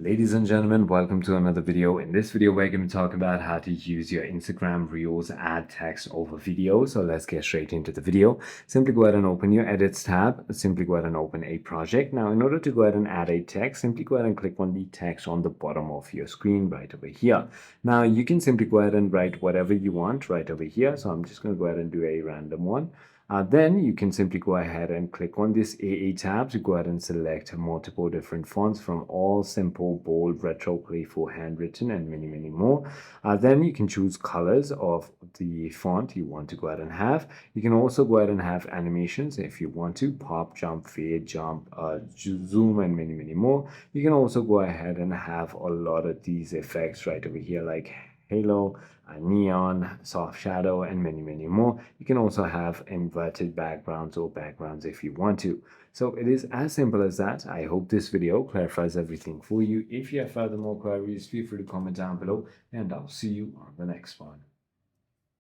Ladies and gentlemen, welcome to another video. In this video, we're going to talk about how to use your Instagram Reels add text over video. So let's get straight into the video. Simply go ahead and open your Edits tab. Simply go ahead and open a project. Now, in order to go ahead and add a text, simply go ahead and click on the text on the bottom of your screen right over here. Now, you can simply go ahead and write whatever you want right over here. So I'm just going to go ahead and do a random one. Then you can simply go ahead and click on this AA tab to go ahead and select multiple different fonts from all simple, bold, retro, playful, handwritten, and many more. Then you can choose colors of the font you want to go ahead and have. You can also go ahead and have animations if you want to, pop, jump, fade, jump, zoom, and many more. You can also go ahead and have a lot of these effects right over here, like halo, neon, soft shadow, and many more. You can also have inverted backgrounds or backgrounds if you want to. So it is as simple as that. I hope this video clarifies everything for you. If you have further more queries, feel free to comment down below, and I'll see you on the next one.